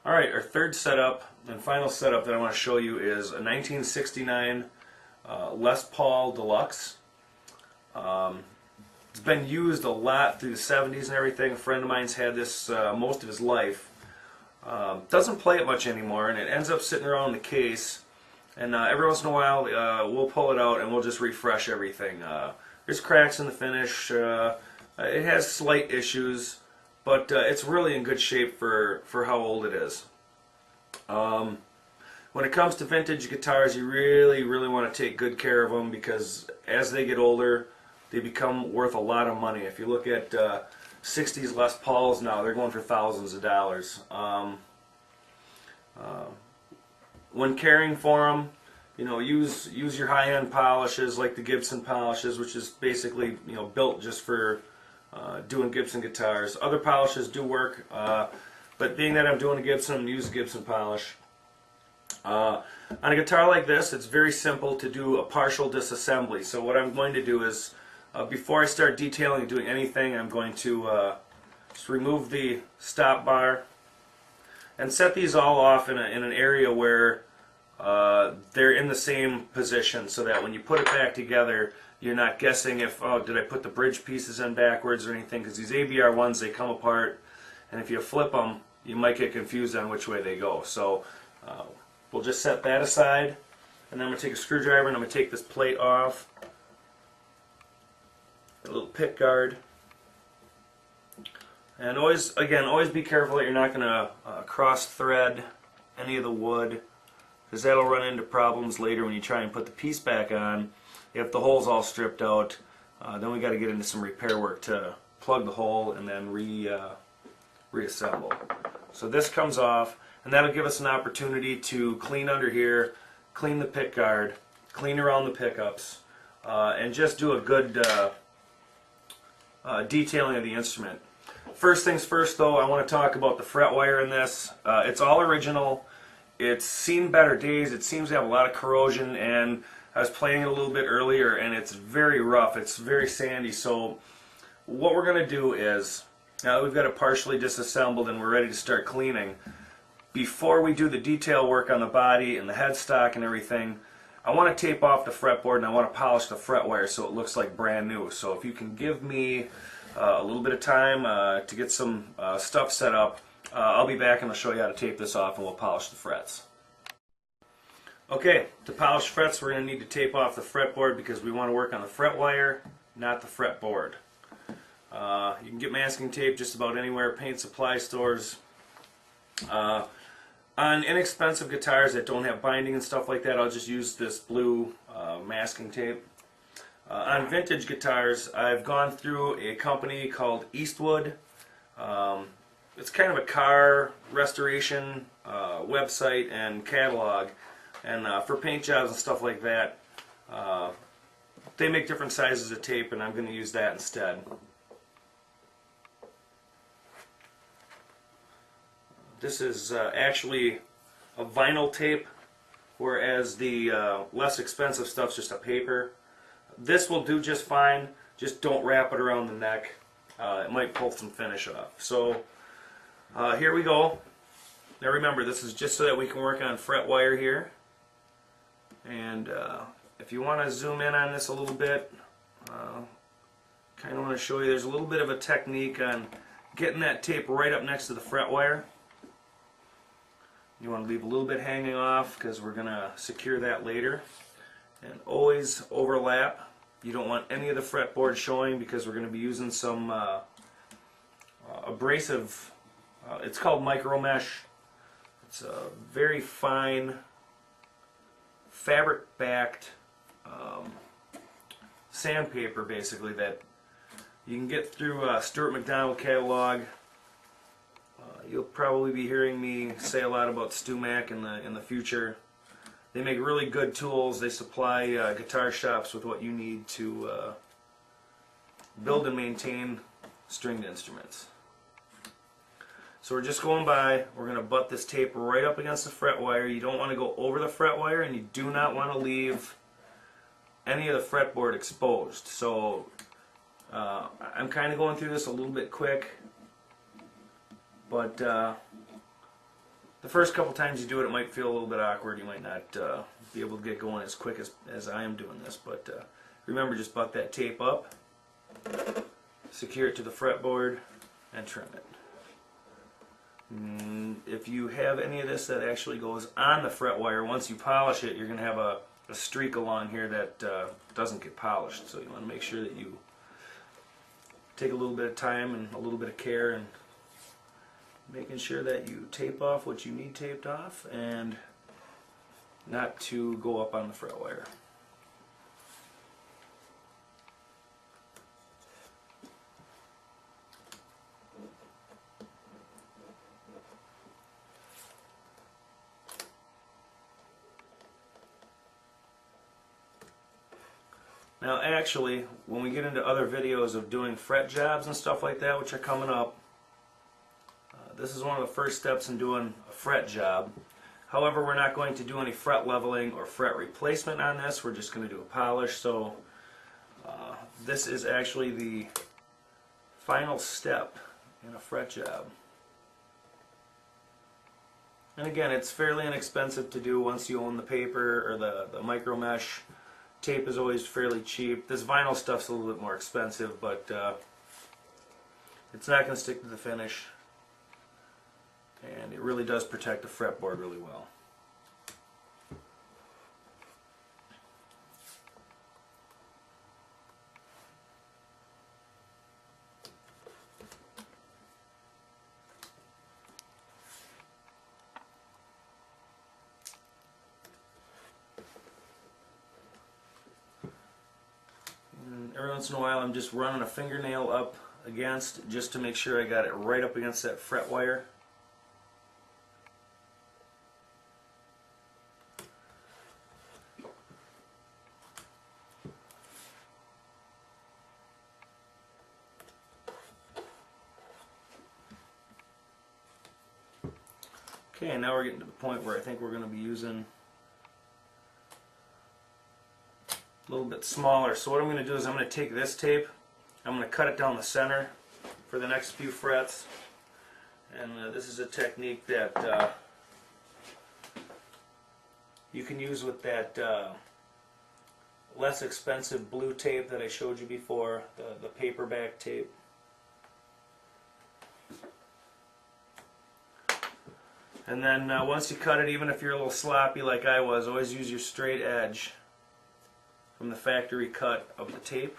Alright, our third setup and final setup that I want to show you is a 1969 Les Paul Deluxe. It's been used a lot through the 70s and everything. A friend of mine's had this most of his life. Doesn't play it much anymore, and it ends up sitting around in the case. And every once in a while we'll pull it out and we'll just refresh everything. There's cracks in the finish. It has slight issues, but it's really in good shape for how old it is. When it comes to vintage guitars, you really want to take good care of them, because as they get older, they become worth a lot of money. If you look at 60s Les Pauls now, they're going for thousands of dollars. When caring for them, you know, use your high-end polishes like the Gibson polishes, which is basically, you know, built just for doing Gibson guitars. Other polishes do work, but being that I'm doing a Gibson, I'm going to use a Gibson polish. On a guitar like this, it's very simple to do a partial disassembly. So what I'm going to do is, before I start detailing and doing anything, I'm going to just remove the stop bar and set these all off in an area where they're in the same position, so that when you put it back together, you're not guessing if, oh, did I put the bridge pieces in backwards or anything, because these ABR ones, they come apart, and if you flip them, you might get confused on which way they go. So we'll just set that aside, and then I'm going to take a screwdriver and I'm going to take this plate off, a little pick guard, and always be careful that you're not going to cross thread any of the wood, because that'll run into problems later when you try and put the piece back on. If the hole's all stripped out, then we got to get into some repair work to plug the hole and then reassemble. So this comes off, and that'll give us an opportunity to clean under here, clean the pick guard, clean around the pickups, and just do a good detailing of the instrument. First things first, though, I want to talk about the fret wire in this. It's all original. It's seen better days. It seems to have a lot of corrosion, and I was playing it a little bit earlier, and it's very rough. It's very sandy. So what we're going to do is, now that we've got it partially disassembled and we're ready to start cleaning, before we do the detail work on the body and the headstock and everything, I want to tape off the fretboard and I want to polish the fret wire so it looks like brand new. So if you can give me a little bit of time to get some stuff set up, I'll be back and I'll show you how to tape this off and we'll polish the frets. Okay, to polish frets, we're going to need to tape off the fretboard, because we want to work on the fret wire, not the fretboard. You can get masking tape just about anywhere, paint supply stores. On inexpensive guitars that don't have binding and stuff like that, I'll just use this blue masking tape. On vintage guitars, I've gone through a company called Eastwood. It's kind of a car restoration website and catalog, and for paint jobs and stuff like that, they make different sizes of tape, and I'm going to use that instead. This is actually a vinyl tape, whereas the less expensive stuff's just a paper. This will do just fine, just don't wrap it around the neck. It might pull some finish off. So here we go. Now remember, this is just so that we can work on fret wire here. And if you want to zoom in on this a little bit, kind of want to show you there's a little bit of a technique on getting that tape right up next to the fret wire. You want to leave a little bit hanging off, because we're going to secure that later. And always overlap. You don't want any of the fretboard showing, because we're going to be using some abrasive, it's called micro mesh. It's a very fine fabric backed sandpaper, basically, that you can get through Stuart McDonald catalog. You'll probably be hearing me say a lot about StuMac in the future. They make really good tools. They supply guitar shops with what you need to build and maintain stringed instruments. So we're just going by, we're going to butt this tape right up against the fret wire. You don't want to go over the fret wire, and you do not want to leave any of the fretboard exposed. So I'm kind of going through this a little bit quick, but the first couple times you do it, it might feel a little bit awkward. You might not be able to get going as quick as I am doing this, but remember, just buck that tape up, secure it to the fretboard, and trim it. If you have any of this that actually goes on the fret wire, once you polish it, you're going to have a streak along here that doesn't get polished. So you want to make sure that you take a little bit of time and a little bit of care and making sure that you tape off what you need taped off and not to go up on the fret wire. Now actually, when we get into other videos of doing fret jobs and stuff like that, which are coming up, this is one of the first steps in doing a fret job. However, we're not going to do any fret leveling or fret replacement on this. We're just going to do a polish. So this is actually the final step in a fret job. And again, it's fairly inexpensive to do once you own the paper or the micro mesh. Tape is always fairly cheap. This vinyl stuff's a little bit more expensive, but it's not going to stick to the finish, and it really does protect the fretboard really well. Every once in a while I'm just running a fingernail up against just to make sure I got it right up against that fret wire. Okay, now we're getting to the point where I think we're going to be using a little bit smaller. So what I'm going to do is I'm going to take this tape, I'm going to cut it down the center for the next few frets, and this is a technique that you can use with that less expensive blue tape that I showed you before, the paperback tape. And then once you cut it, even if you're a little sloppy like I was, always use your straight edge from the factory cut of the tape.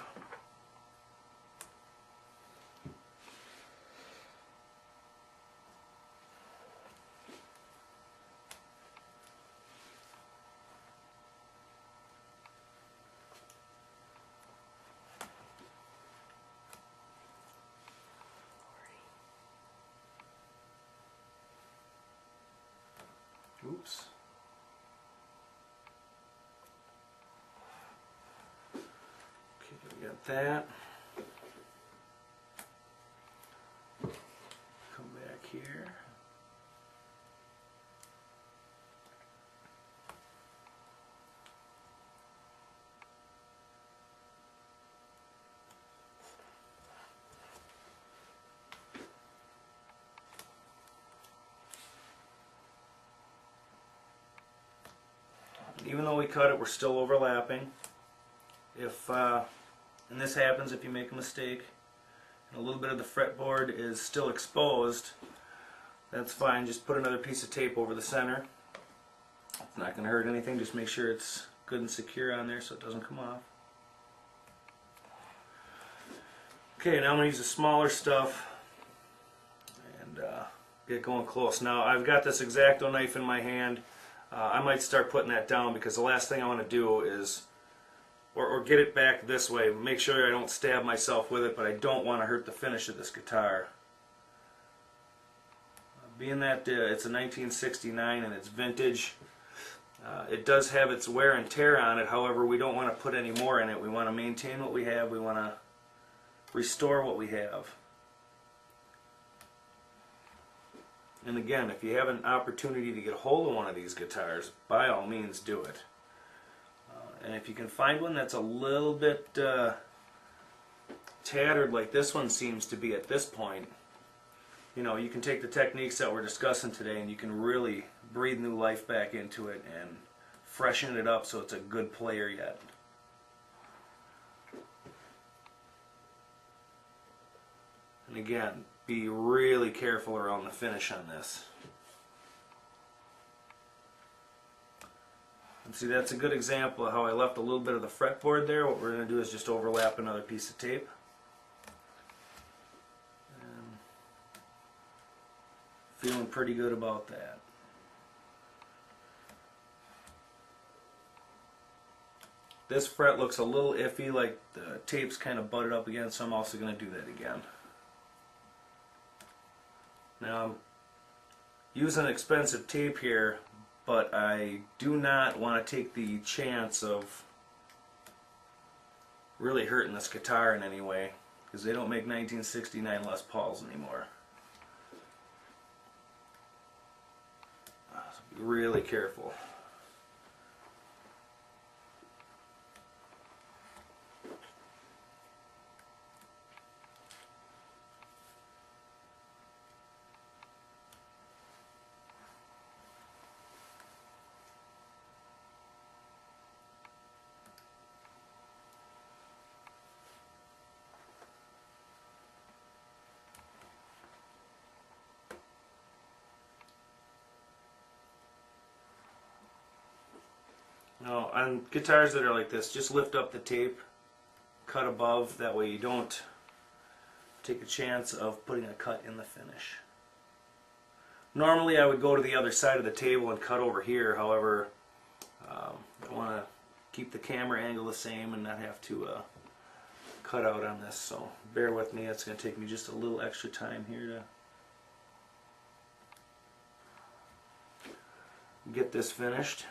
Oops. Okay, we got that. Come back here. Even though we cut it, we're still overlapping. If and this happens if you make a mistake and a little bit of the fretboard is still exposed, that's fine. Just put another piece of tape over the center. It's not going to hurt anything. Just make sure it's good and secure on there so it doesn't come off. Okay, now I'm going to use the smaller stuff and get going close. Now I've got this X-Acto knife in my hand. I might start putting that down because the last thing I want to do is, or get it back this way, make sure I don't stab myself with it, but I don't want to hurt the finish of this guitar. Being that it's a 1969 and it's vintage, it does have its wear and tear on it. However, we don't want to put any more in it. We want to maintain what we have. We want to restore what we have. And again, if you have an opportunity to get a hold of one of these guitars, by all means do it. And if you can find one that's a little bit tattered like this one seems to be at this point, you know, you can take the techniques that we're discussing today and you can really breathe new life back into it and freshen it up so it's a good player yet. And again, be really careful around the finish on this. And see, that's a good example of how I left a little bit of the fretboard there. What we're going to do is just overlap another piece of tape. And feeling pretty good about that. This fret looks a little iffy, like the tape's kind of butted up again, so I'm also going to do that again. Now, I'm using expensive tape here, but I do not want to take the chance of really hurting this guitar in any way, because they don't make 1969 Les Pauls anymore. So be really careful. Now, on guitars that are like this, just lift up the tape, cut above, that way you don't take a chance of putting a cut in the finish. Normally I would go to the other side of the table and cut over here, however, I want to keep the camera angle the same and not have to cut out on this, so bear with me. It's going to take me just a little extra time here to get this finished.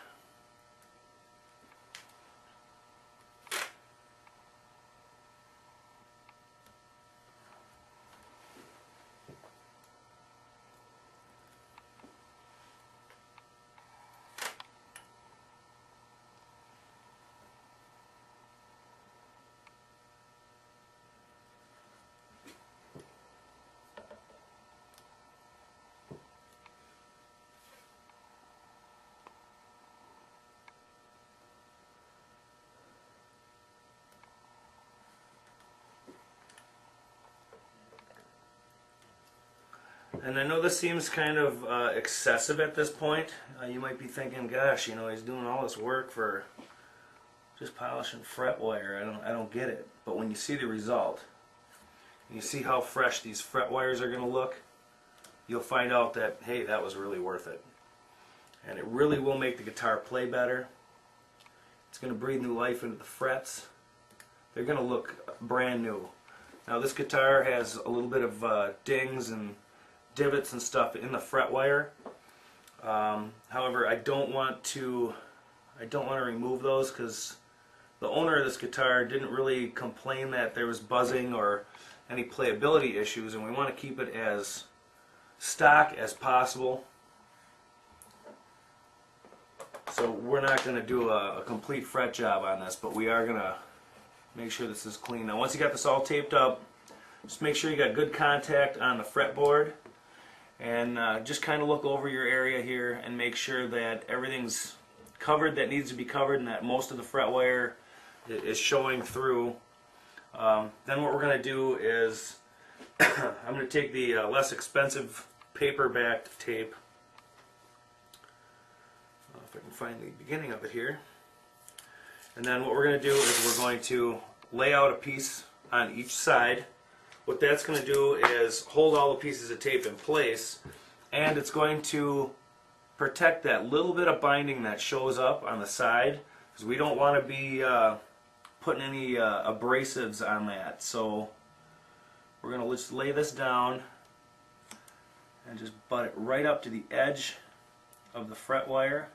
And I know this seems kind of excessive at this point. You might be thinking, gosh, you know, he's doing all this work for just polishing fret wire. I don't get it. But when you see the result, and you see how fresh these fret wires are going to look, you'll find out that, hey, that was really worth it. And it really will make the guitar play better. It's going to breathe new life into the frets. They're going to look brand new. Now this guitar has a little bit of dings and divots and stuff in the fret wire. However, I don't want to remove those because the owner of this guitar didn't really complain that there was buzzing or any playability issues, and we want to keep it as stock as possible. So we're not going to do a complete fret job on this, but we are going to make sure this is clean. Now once you got this all taped up, just make sure you got good contact on the fretboard. And just kind of look over your area here and make sure that everything's covered that needs to be covered and that most of the fret wire is showing through. Then what we're going to do is I'm going to take the less expensive paper-backed tape. If I can find the beginning of it here. And then what we're going to do is we're going to lay out a piece on each side. What that's going to do is hold all the pieces of tape in place, and it's going to protect that little bit of binding that shows up on the side, because we don't want to be putting any abrasives on that. So we're going to just lay this down and just butt it right up to the edge of the fret wire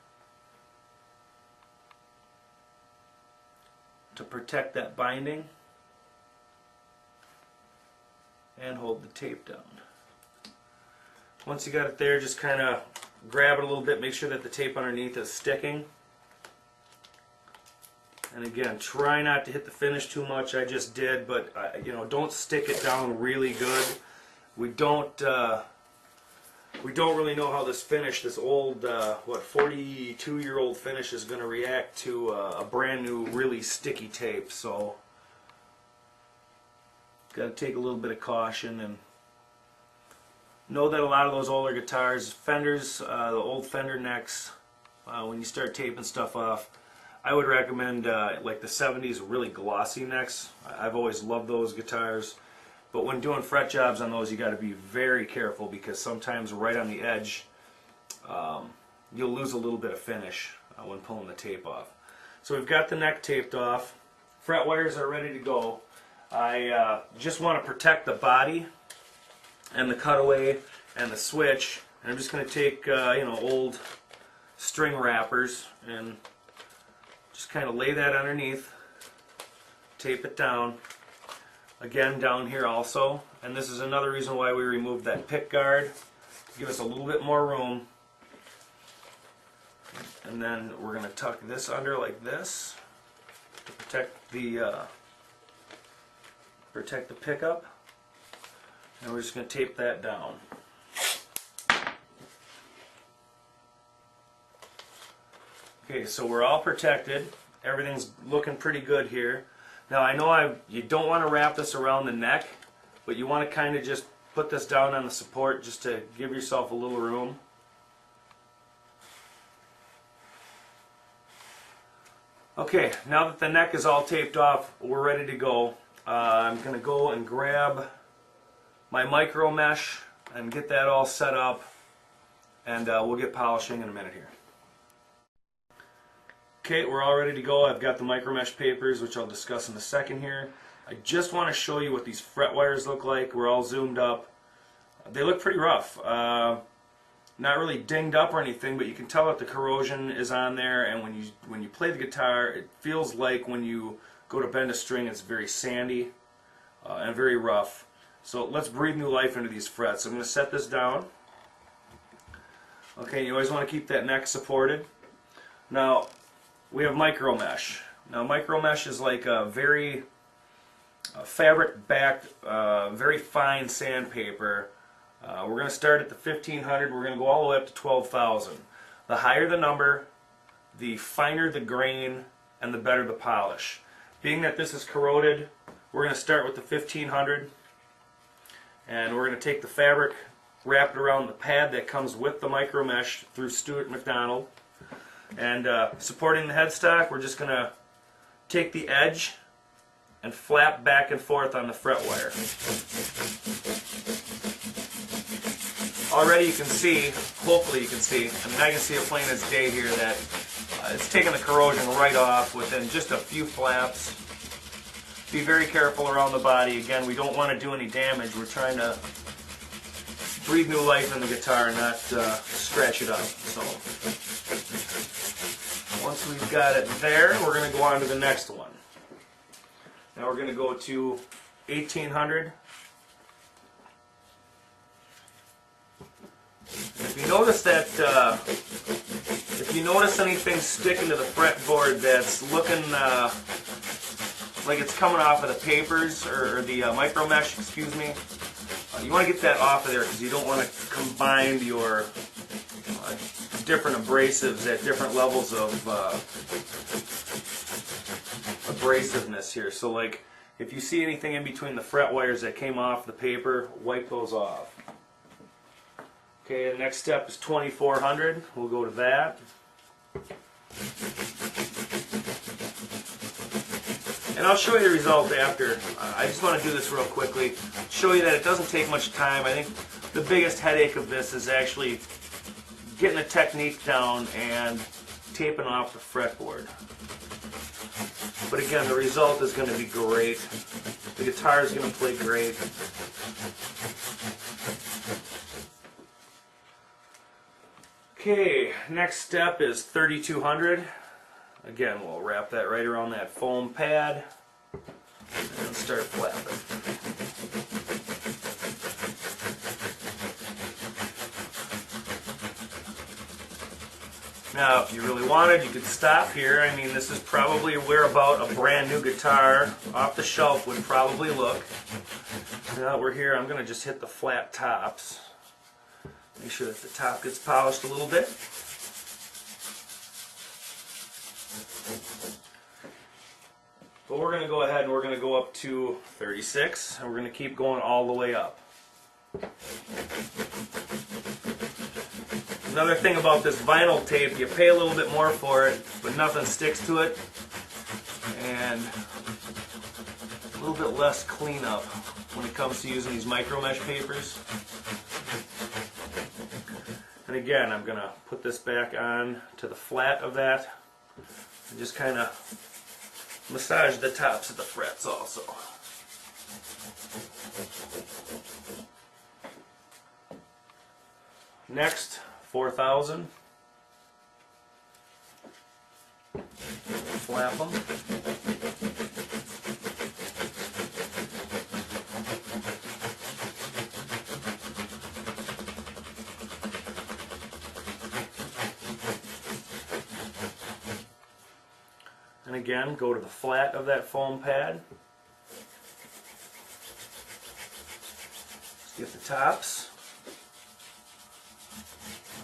to protect that binding. And hold the tape down. Once you got it there, just kind of grab it a little bit, make sure that the tape underneath is sticking. And again, try not to hit the finish too much. I just did, but you know, don't stick it down really good. We don't we don't really know how this finish, this old, 42-year-old finish is going to react to a brand new, really sticky tape. So, got to take a little bit of caution and know that a lot of those older guitars, fenders, the old fender necks, when you start taping stuff off, I would recommend like the 70s really glossy necks. I've always loved those guitars. But when doing fret jobs on those, you got to be very careful, because sometimes right on the edge, you'll lose a little bit of finish when pulling the tape off. So we've got the neck taped off. Fret wires are ready to go. I just want to protect the body and the cutaway and the switch. And I'm just going to take old string wrappers and just kind of lay that underneath, tape it down. Again, down here also, and this is another reason why we removed that pick guard, to give us a little bit more room. And then we're going to tuck this under like this to protect the pickup, and we're just going to tape that down. Okay, so we're all protected. Everything's looking pretty good here. Now I know you don't want to wrap this around the neck, but you want to kind of just put this down on the support just to give yourself a little room. Okay, now that the neck is all taped off, we're ready to go. I'm going to go and grab my micro mesh and get that all set up, and we'll get polishing in a minute here. Okay, we're all ready to go. I've got the micro mesh papers, which I'll discuss in a second here. I just want to show you what these fret wires look like. We're all zoomed up. They look pretty rough. Not really dinged up or anything, but you can tell that the corrosion is on there, and when you play the guitar, it feels like when you go to bend a string, it's very sandy and very rough. So let's breathe new life into these frets. I'm going to set this down. Okay, you always want to keep that neck supported. Now, we have micro mesh. Now, micro mesh is like a very fabric-backed, very fine sandpaper. We're going to start at the 1500. We're going to go all the way up to 12,000. The higher the number, the finer the grain, and the better the polish. Being that this is corroded, we're going to start with the 1500, and we're going to take the fabric, wrap it around the pad that comes with the micro mesh through Stuart McDonald. And supporting the headstock, we're just going to take the edge and flap back and forth on the fret wire. Already you can see, hopefully you can see, and I can see it plain as day here, that it's taking the corrosion right off within just a few flaps. Be very careful around the body. Again, we don't want to do any damage. We're trying to breathe new life in the guitar and not scratch it up. So once we've got it there, we're going to go on to the next one. Now we're going to go to 1800. If you notice that, if you notice anything sticking to the fretboard that's looking like it's coming off of the papers or the micro mesh, excuse me, you want to get that off of there, because you don't want to combine your different abrasives at different levels of abrasiveness here. So like, if you see anything in between the fret wires that came off the paper, wipe those off. Okay, the next step is 2400. We'll go to that. And I'll show you the result after. I just want to do this real quickly, show you that it doesn't take much time. I think the biggest headache of this is actually getting the technique down and taping off the fretboard. But again, the result is going to be great. The guitar is going to play great. Okay, next step is 3200. Again, we'll wrap that right around that foam pad and start flapping. Now, if you really wanted, you could stop here. I mean, this is probably where about a brand new guitar off the shelf would probably look. Now that we're here, I'm going to just hit the flat tops. Make sure that the top gets polished a little bit. But we're going to go ahead and we're going to go up to 36, and we're going to keep going all the way up. Another thing about this vinyl tape, you pay a little bit more for it, but nothing sticks to it, and a little bit less cleanup when it comes to using these micro mesh papers. And again, I'm going to put this back on to the flat of that and just kind of massage the tops of the frets also. Next, 4,000. Flap them. And again, go to the flat of that foam pad. Let's get the tops.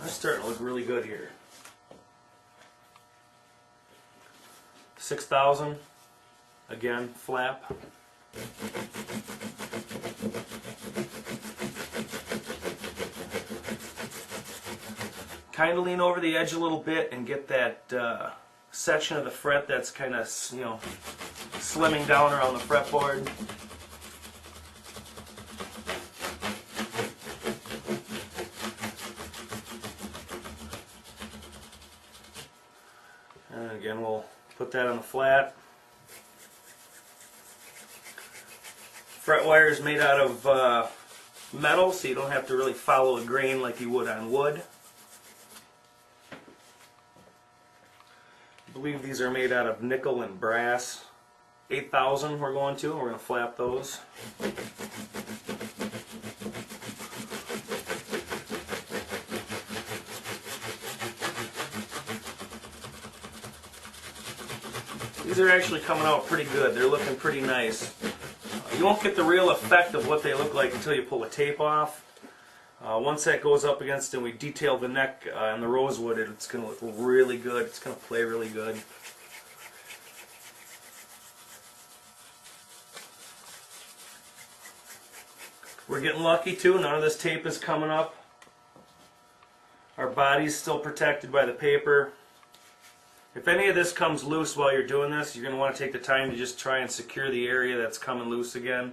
That's starting to look really good here. 6,000. Again, flap. Kind of lean over the edge a little bit and get that section of the fret that's kind of, slimming down around the fretboard. And again, we'll put that on the flat. Fret wire is made out of metal, so you don't have to really follow a grain like you would on wood. I believe these are made out of nickel and brass. 8,000 we're going to, and we're going to flap those. These are actually coming out pretty good. They're looking pretty nice. You won't get the real effect of what they look like until you pull the tape off. Once that goes up against and we detail the neck and the rosewood, it's going to look really good. It's going to play really good. We're getting lucky too. None of this tape is coming up. Our body's still protected by the paper. If any of this comes loose while you're doing this, you're going to want to take the time to just try and secure the area that's coming loose again.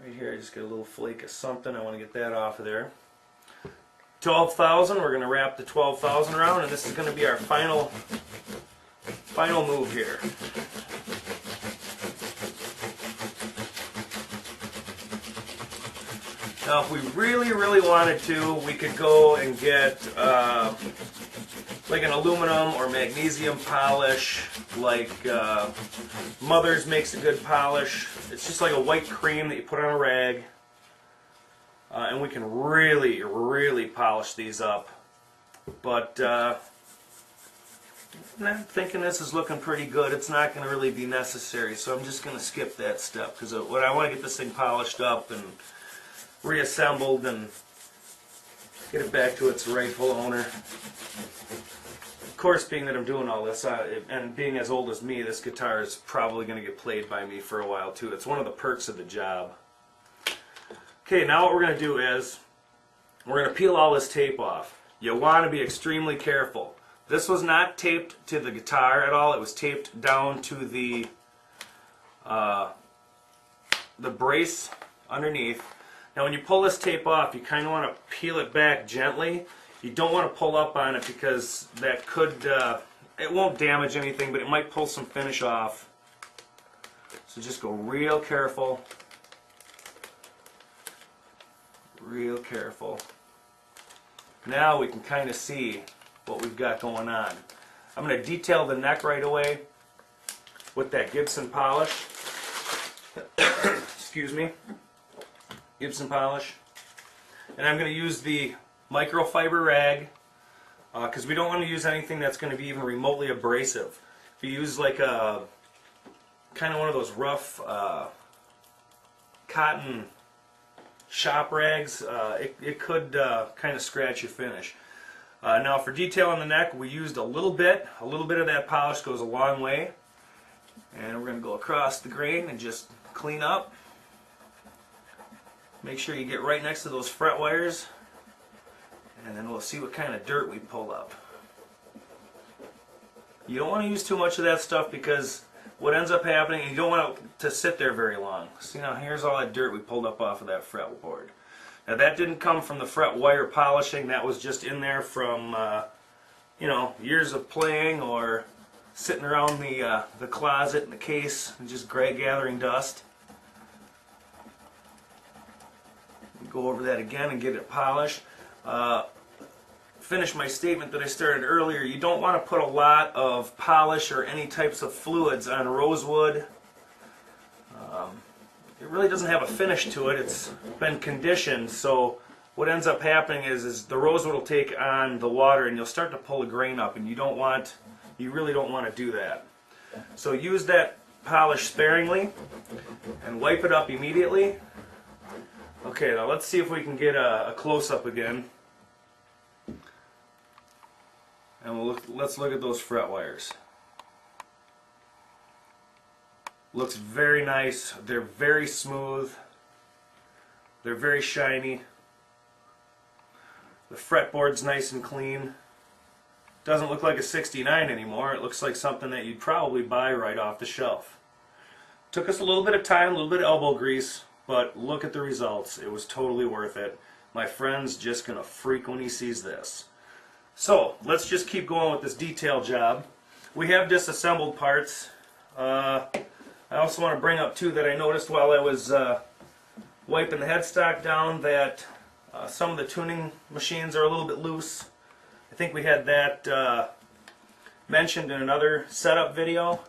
Right here, I just got a little flake of something. I want to get that off of there. 12,000. We're going to wrap the 12,000 around, and this is going to be our final move here. Now, if we really, really wanted to, we could go and get like an aluminum or magnesium polish, like Mother's makes a good polish. It's just like a white cream that you put on a rag, and we can really, really polish these up. But I'm thinking this is looking pretty good. It's not going to really be necessary, so I'm just going to skip that step because what I want to get this thing polished up and reassembled and get it back to its rightful owner. Of course, being that I'm doing all this, and being as old as me, this guitar is probably going to get played by me for a while too. It's one of the perks of the job. Okay, now what we're going to do is we're going to peel all this tape off. You want to be extremely careful. This was not taped to the guitar at all. It was taped down to the brace underneath. Now when you pull this tape off, you kind of want to peel it back gently. You don't want to pull up on it because that could, it won't damage anything, but it might pull some finish off. So just go real careful. Real careful. Now we can kind of see what we've got going on. I'm going to detail the neck right away with that Gibson polish. Excuse me. Gibson polish. And I'm going to use the microfiber rag because we don't want to use anything that's going to be even remotely abrasive. If you use like a kind of one of those rough cotton shop rags, it could kind of scratch your finish. Now for detail on the neck, we used a little bit of that polish goes a long way. And we're going to go across the grain and just clean up. Make sure you get right next to those fret wires, and then we'll see what kind of dirt we pull up. You don't want to use too much of that stuff because what ends up happening, you don't want it to sit there very long. See, now here's all that dirt we pulled up off of that fretboard. Now that didn't come from the fret wire polishing, that was just in there from you know, years of playing or sitting around the closet in the case and just gathering dust. Go over that again and get it polished. Finish my statement that I started earlier. You don't want to put a lot of polish or any types of fluids on rosewood. It really doesn't have a finish to it. It's been conditioned, so what ends up happening is the rosewood will take on the water and you'll start to pull the grain up, and you really don't want to do that. So use that polish sparingly and wipe it up immediately. Okay, now let's see if we can get a close-up again. And let's look at those fret wires. Looks very nice. They're very smooth. They're very shiny. The fretboard's nice and clean. Doesn't look like a 69 anymore. It looks like something that you'd probably buy right off the shelf. Took us a little bit of time, a little bit of elbow grease, but look at the results. It was totally worth it. My friend's just gonna freak when he sees this. So let's just keep going with this detail job. We have disassembled parts. I also want to bring up too that I noticed while I was wiping the headstock down that some of the tuning machines are a little bit loose. I think we had that mentioned in another setup video,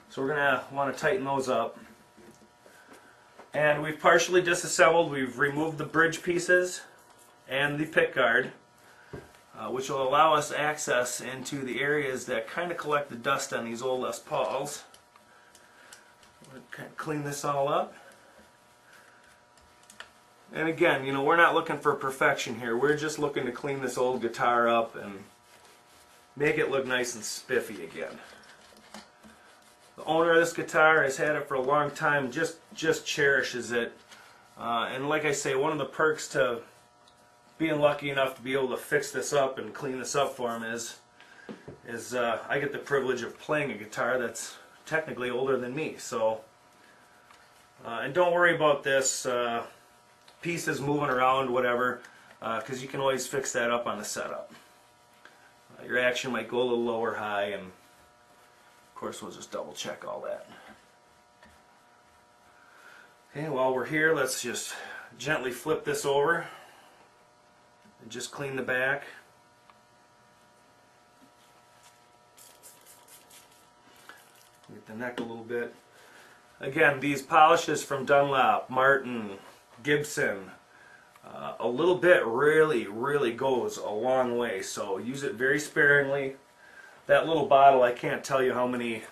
so we're going to want to tighten those up. And we've partially disassembled. We've removed the bridge pieces and the pick guard, which will allow us access into the areas that kind of collect the dust on these old Les Pauls. We'll kind of clean this all up. And again, you know, we're not looking for perfection here. We're just looking to clean this old guitar up and make it look nice and spiffy again. The owner of this guitar has had it for a long time, just cherishes it. And like I say, one of the perks to being lucky enough to be able to fix this up and clean this up for him is I get the privilege of playing a guitar that's technically older than me. So, and don't worry about this pieces moving around, whatever, because you can always fix that up on the setup. Your action might go a little low or high, and of course we'll just double check all that. Okay, while we're here, let's just gently flip this over and just clean the back. Get the neck a little bit. Again, these polishes from Dunlop, Martin, Gibson, a little bit really goes a long way, so use it very sparingly. That little bottle, I can't tell you how many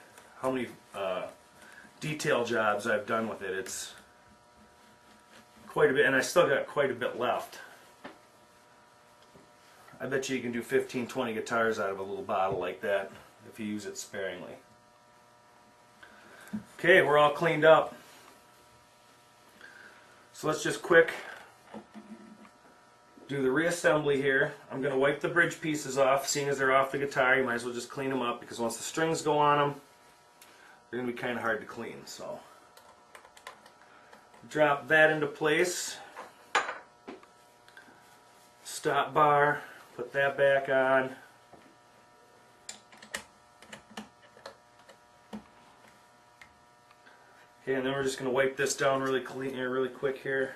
detail jobs I've done with it. It's quite a bit, and I still got quite a bit left. I bet you can do 15-20 guitars out of a little bottle like that if you use it sparingly. Okay, we're all cleaned up. So let's just quick do the reassembly here. I'm going to wipe the bridge pieces off. Seeing as they're off the guitar, you might as well just clean them up, because once the strings go on them, they're going to be kind of hard to clean. So drop that into place. Stop bar, put that back on. Okay, and then we're just going to wipe this down really quick here.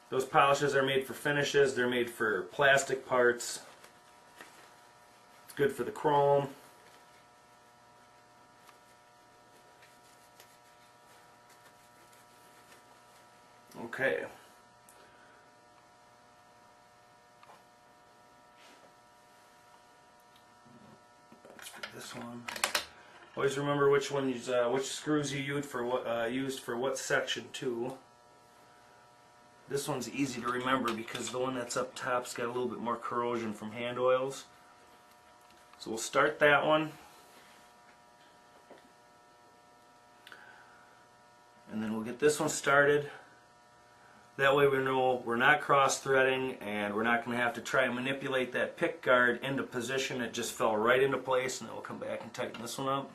Those polishes are made for finishes. They're made for plastic parts. It's good for the chrome. Okay. Let's put this one. Always remember which screws you used for what section too. This one's easy to remember because the one that's up top's got a little bit more corrosion from hand oils. So we'll start that one. And then we'll get this one started. That way we know we're not cross-threading and we're not going to have to try and manipulate that pick guard into position. It just fell right into place, and then we'll come back and tighten this one up.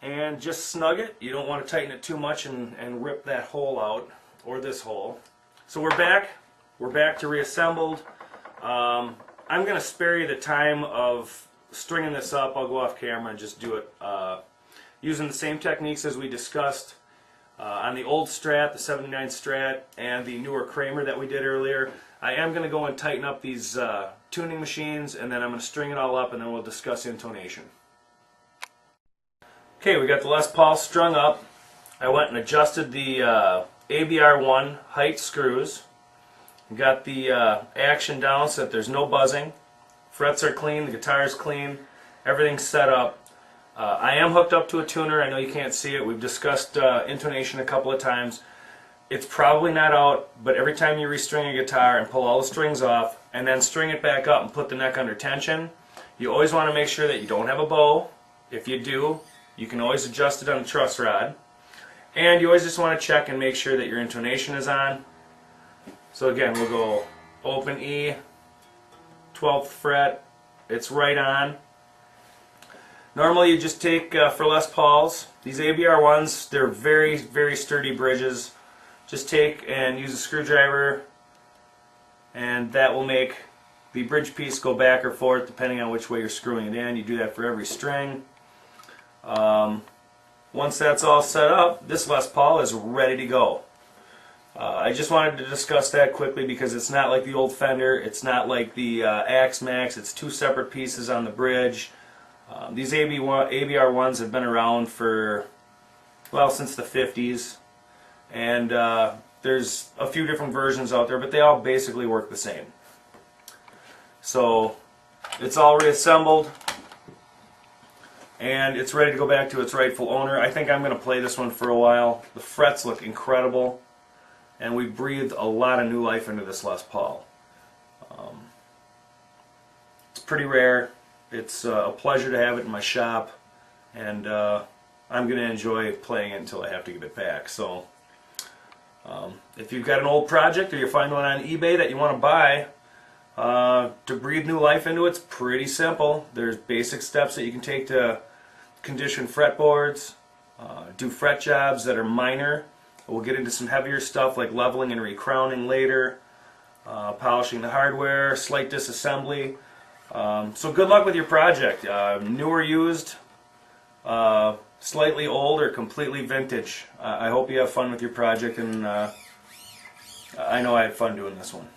And just snug it. You don't want to tighten it too much and rip that hole out, or this hole. So we're back. We're back to reassembled. I'm going to spare you the time of stringing this up. I'll go off camera and just do it using the same techniques as we discussed on the old Strat, the 79 Strat, and the newer Kramer that we did earlier. I am going to go and tighten up these tuning machines, and then I'm going to string it all up, and then we'll discuss intonation. Okay, we got the Les Paul strung up. I went and adjusted the ABR1 height screws. Got the action down so that there's no buzzing. Frets are clean, the guitar's clean, everything's set up. I am hooked up to a tuner. I know you can't see it. We've discussed intonation a couple of times. It's probably not out, but every time you restring a guitar and pull all the strings off and then string it back up and put the neck under tension, you always want to make sure that you don't have a bow. If you do, you can always adjust it on the truss rod. And you always just want to check and make sure that your intonation is on. So again, we'll go open E, 12th fret, it's right on. Normally you just take, for Les Pauls, these ABR ones, they're very, very sturdy bridges. Just take and use a screwdriver, and that will make the bridge piece go back or forth depending on which way you're screwing it in. You do that for every string. Once that's all set up, this Les Paul is ready to go. I just wanted to discuss that quickly because it's not like the old Fender, it's not like the Axe Max, it's two separate pieces on the bridge. These ABR ones have been around for, well, since the 50s, and there's a few different versions out there, but they all basically work the same. So it's all reassembled, and it's ready to go back to its rightful owner. I think I'm going to play this one for a while. The frets look incredible, and we breathed a lot of new life into this Les Paul. It's pretty rare. It's a pleasure to have it in my shop, and I'm going to enjoy playing it until I have to give it back. So if you've got an old project or you find one on eBay that you want to buy, to breathe new life into it's pretty simple. There's basic steps that you can take to condition fretboards, do fret jobs that are minor. We'll get into some heavier stuff like leveling and recrowning later, polishing the hardware, slight disassembly. So good luck with your project. New or used, slightly old, or completely vintage. I hope you have fun with your project, and I know I had fun doing this one.